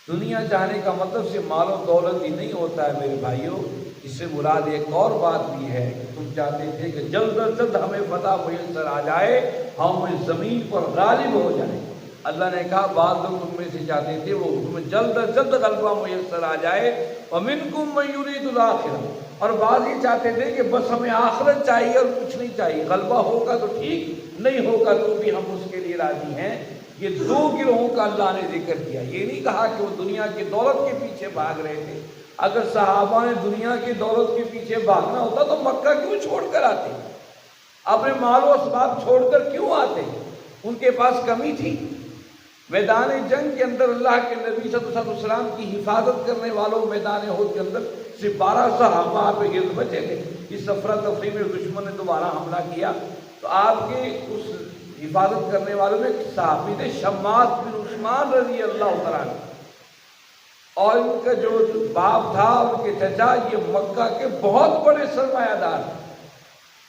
دنیا چاہنے کا مطلب صرف مال و دولت ہی نہیں ہوتا ہے میرے بھائیوں، اس سے مراد ایک اور بات بھی ہے کہ تم چاہتے تھے کہ جلد از جلد ہمیں فتح میسر آ جائے، ہم اس زمین پر غالب ہو جائیں۔ اللہ نے کہا بعض لوگ تم میں سے چاہتے تھے وہ تمہیں جلد از جلد غلبہ میسر آ جائے، وَمِنْكُمْ مَن يُرِيدُ الْآخِرَةَ، اور بعض یہ چاہتے تھے کہ بس ہمیں آخرت چاہیے اور کچھ نہیں چاہیے، غلبہ ہوگا تو ٹھیک، نہیں ہوگا تو بھی ہم اس کے لیے راضی ہیں۔ یہ دو گروہوں کا اللہ نے ذکر کیا، یہ نہیں کہا کہ وہ دنیا کی دولت کے پیچھے بھاگ رہے تھے۔ اگر صحابہ نے دنیا کی دولت کے پیچھے بھاگنا ہوتا تو مکہ کیوں چھوڑ کر آتے؟ اپنے مال و اسباب چھوڑ کر کیوں آتے؟ ان کے پاس کمی تھی؟ میدان جنگ کے اندر اللہ کے نبی صلی اللہ علیہ وسلم کی حفاظت کرنے والوں میدان احد کے اندر صرف 12 صحابہ آپ کے گرد بچے تھے۔ اس افراتفری میں دشمن نے دوبارہ حملہ کیا تو آپ کے اس حفاظت کرنے والوں میں صحابی تھے شماس بن عثمان رضی اللہ عنہ، اور ان کا جو باپ تھا ان کے چچا یہ مکہ کے بہت بڑے سرمایہ دار،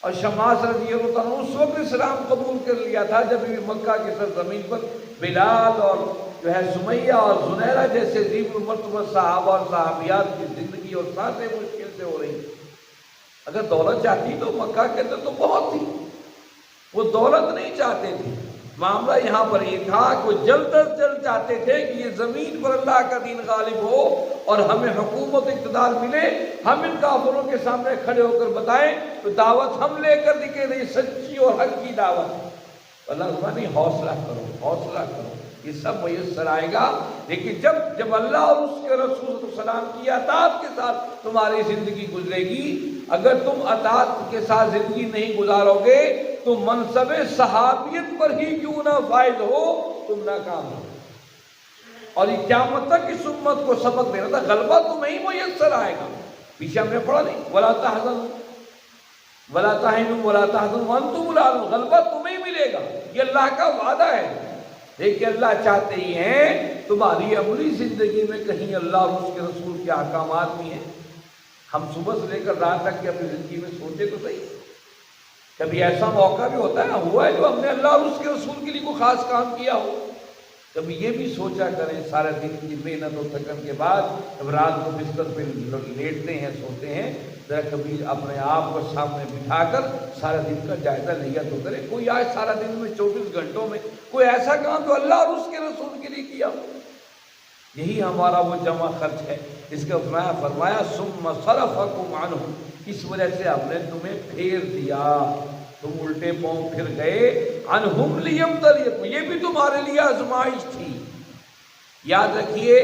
اور شماس رضی اللہ عنہ اس وقت اسلام قبول کر لیا تھا جب بھی مکہ کی سرزمین پر بلال اور جو ہے سمیہ اور زنیرہ جیسے عظیم المرتبہ صحابہ اور صحابیات کی زندگی اور سانسیں مشکل سے ہو رہی۔ اگر دولت چاہتی تو مکہ کے اندر تو بہت تھی، وہ دولت نہیں چاہتے تھے۔ معاملہ یہاں پر یہ تھا کہ وہ جلد از جلد چاہتے تھے کہ یہ زمین پر اللہ کا دین غالب ہو اور ہمیں حکومت اقتدار ملے، ہم ان کافروں کے سامنے کھڑے ہو کر بتائیں تو دعوت ہم لے کر دکھے نہیں، سچی اور حق کی دعوت۔ اللہ فرمانے حوصلہ کرو، حوصلہ کرو، یہ سب میسر آئے گا، لیکن جب اللہ اور اس کے رسول صلی اللہ علیہ وسلم کی اطاعت کے ساتھ تمہاری زندگی گزرے گی۔ اگر تم اطاعت کے ساتھ زندگی نہیں گزارو گے تو منصب صحابیت پر ہی کیوں نہ فائز ہو تم ناکام ہو، اور یہ قیامت تک اس امت کو سبق دینا تھا، غلبہ تمہیں ہی میسر آئے گا۔ پیچھے ہم نے پڑھا نہیں وَلَا تَحْزَنُوا وَلَا تَهِنُوا وَلَا تَحْزَنُوا وَأَنْتُمُ الْأَعْلَوْنَ، غلبہ تمہیں ہی ملے گا، یہ اللہ کا وعدہ ہے۔ لیکن اللہ چاہتے ہی ہیں تمہاری عملی زندگی میں کہیں اللہ اور اس کے رسول کے احکامات بھی ہیں۔ ہم صبح سے لے کر رات تک کی اپنی زندگی میں سوچے تو صحیح، کبھی ایسا موقع بھی ہوتا ہے ہوا ہے جو ہم نے اللہ اور اس کے رسول کے لیے کوئی خاص کام کیا ہو؟ کبھی یہ بھی سوچا کریں سارے دن کی محنت و تھکن کے بعد جب رات کو بستر پہ لیٹتے ہیں سوتے ہیں، ذرا کبھی اپنے آپ کو سامنے بٹھا کر سارے دن کا جائزہ لیا تو کرے، کوئی آج سارا دن میں 24 گھنٹوں میں کوئی ایسا کام تو اللہ اور اس کے رسول کے لیے کیا ہو۔ یہی ہمارا وہ جمع خرچ ہے، اس کا فرمایا ثم صرفکم عنہ، اس وجہ سے ہم نے تمہیں پھیر دیا، تم الٹے پاؤں پھر گئے، عنہم لیبتلیکم، یہ بھی تمہارے لیے آزمائش تھی۔ یاد رکھیے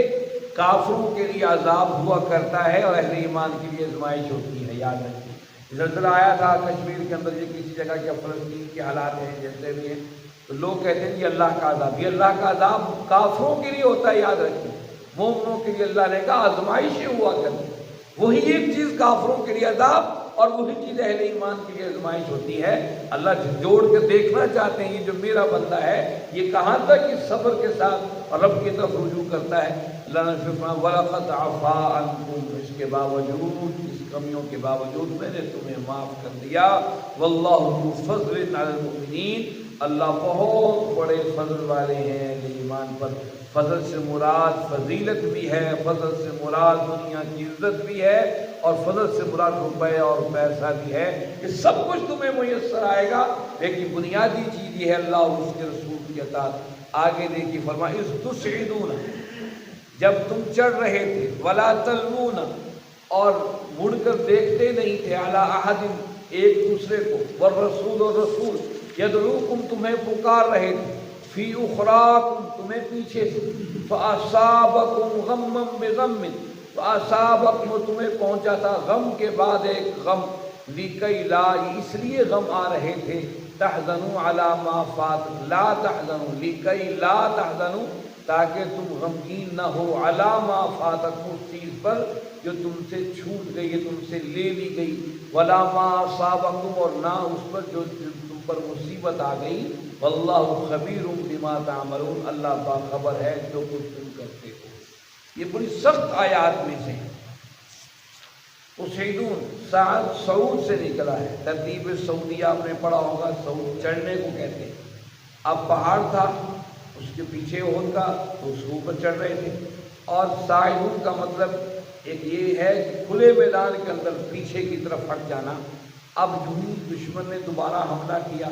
کافروں کے لیے عذاب ہوا کرتا ہے اور اہل ایمان کے لیے آزمائش ہوتی ہے، یاد رکھیے۔ زلزلہ آیا تھا کشمیر کے اندر، یہ کسی جگہ کے فلسطین کے حالات ہیں جیسے بھی ہیں، تو لوگ کہتے ہیں یہ اللہ کا عذاب، یہ اللہ کا عذاب کافروں کے لیے ہوتا ہے، یاد رکھیے۔ مومنوں کے لیے اللہ نے کہا آزمائشیں ہوا کرتی، وہی ایک چیز کافروں کے لیے عذاب اور وہی چیز اہل ایمان کے لیے آزمائش ہوتی ہے۔ اللہ جوڑ کے دیکھنا چاہتے ہیں یہ جو میرا بندہ ہے یہ کہاں تک اس صبر کے ساتھ رب کی طرف رجوع کرتا ہے۔ اللہ نے فرمایا وَلَقَدْ عَفَا عَنْكُمْ، اس کے باوجود، اس کمیوں کے باوجود میں نے تمہیں معاف کر دیا۔ وَاللَّهُ ذُو فَضْلٍ عَلَى الْمُؤْمِنِينَ، اللہ بہت بڑے فضل والے ہیں اہل ایمان پر۔ فضل سے مراد فضیلت بھی ہے، فضل سے مراد دنیا کی عزت بھی ہے، اور فضل سے مراد روپے اور پیسہ بھی ہے۔ یہ سب کچھ تمہیں میسر آئے گا، لیکن بنیادی چیز یہ ہے اللہ اور اس کے رسول کی اطاعت۔ آگے دیکھیے فرمایا اذ تُصْعِدُونَ، جب تم چڑھ رہے تھے، وَلَا تَلْوُونَ، اور مڑ کر دیکھتے نہیں تھے، عَلَىٰ أَحَدٍ، ایک دوسرے کو، وَالرَّسُولُ، اور رسول يَدْعُوكُمْ، تمہیں پکار رہے تھے، فِي أُخْرَاكُمْ، تمہیں پیچھے سے، فَأَصَابَكُمْ غَمًّا بِغَمٍّ، فَأَصَابَكُمْ، تمہیں پہنچا تھا غم کے بعد ایک غم، لِكَيْ لَا، اس لیے غم آ رہے تھے، تَحْزَنُوا عَلَىٰ مَا فَاتَكُمْ، لَا تَحْزَنُوا، لِكَيْ لَا تَحْزَنُوا، تاکہ تم غمگین نہ ہو، عَلَىٰ مَا فَاتَكُمْ، اس چیز پر جو تم سے چھوٹ گئی ہے، تم سے لے لی گئی، وَلَا مَا أَصَابَكُمْ، اور نہ اس پر جو تم پر مصیبت آ گئی، وَاللَّهُ خَبِيرٌ بِمَا تَعْمَلُونَ، اللہ باخبر ہے جو کچھ تم کرتے ہو۔ یہ بڑی سخت آیات میں سے تُصْعِدُونَ، صعود سے نکلا ہے، ترتیب سعودیہ آپ نے پڑھا ہوگا، صعود چڑھنے کو کہتے ہیں۔ اب پہاڑ تھا، اس کے پیچھے احد کا، تو اس کے اوپر چڑھ رہے تھے، اور سائدون کا مطلب ایک یہ ہے کہ کھلے میدان کے اندر پیچھے کی طرف ہٹ جانا۔ اب جو ہی دشمن نے دوبارہ حملہ کیا،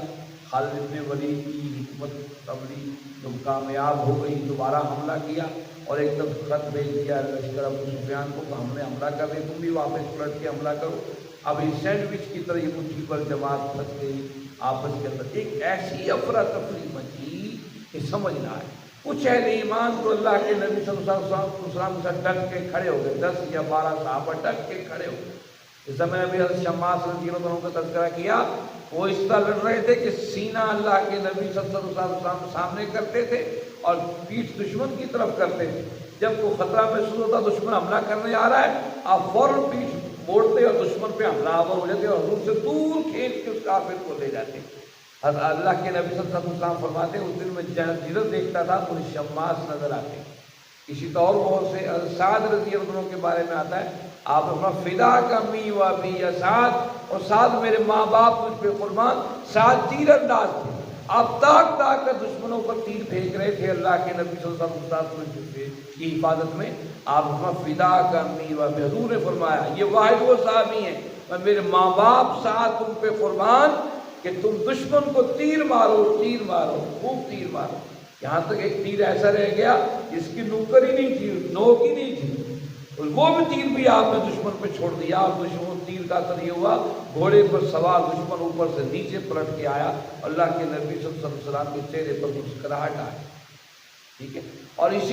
خالد بن ولید کی حکمت عملی تم کامیاب ہو گئی، دوبارہ حملہ کیا اور ایک دم خط بھیج دیا لشکر ابو سفیان کو کہ ہم نے حملہ کر دیا، تم بھی واپس پلٹ کے حملہ کرو۔ اب اس سینڈوچ کی طرح یہ مٹھی پر جماعت پھنس گئی آپس کے اندر، ایک ایسی افراتفری مچی کہ سمجھ نہ آئے۔ کچھ اہل ایمان تو اللہ کے نبی صلی اللہ علیہ وسلم سے ڈٹ کے کھڑے ہو گئے، 10 یا 12 صحابہ ڈٹ کے کھڑے ہو گئے۔ اس میں ابھی حضرت شماس رضی اللہ عنہ کا تذکرہ کیا، وہ اس طرح لڑ رہے تھے کہ سینہ اللہ کے نبی صلی اللہ علیہ وسلم سامنے کرتے تھے اور پیٹھ دشمن کی طرف کرتے تھے۔ جب وہ خطرہ محسوس ہوتا دشمن حملہ کرنے آ رہا ہے، آپ فوراً پیٹھ موڑتے اور دشمن پہ حملہ آور ہو جاتے اور حضور سے دور کھینچ کے اس کافر کو لے جاتے۔ اللہ کے نبی صلی اللہ علیہ وسلم فرماتے ہیں اس دن میں جنت دیکھتا تھا تو شماس نظر آتے۔ اسی طور بہت سے سعد رضی اللہ عنہ کے بارے میں آتا ہے، آپ اپنا فدا کا می و بی یا سعد، اور سعد میرے ماں باپ مجھ پہ قربان۔ سعد تیر انداز تھے، آپ تاک تاک کر دشمنوں پر تیر پھینک رہے تھے اللہ کے نبی صلی اللہ علیہ وسلم کی حفاظت میں۔ آپ اپنا فدا کا می و بی، حضور نے فرمایا یہ واحد وہ صحابی ہیں، میں میرے ماں باپ سعد تم پہ قربان کہ تم دشمن کو تیر مارو، تیر مارو، خوب تیر مارو۔ یہاں تک ایک تیر ایسا رہ گیا جس کی نوکر ہی نہیں تھی، نوک ہی نہیں تھی، وہ بھی تیر بھی آپ نے دشمن پہ چھوڑ دیا۔ اور دشمن تیر کا اثر یہ ہوا، گھوڑے پر سوار دشمن اوپر سے نیچے پلٹ کے آیا، اللہ کے نبی صلی اللہ علیہ وسلم کے چہرے پر مسکراہٹ آئی۔ ٹھیک ہے، اور اسی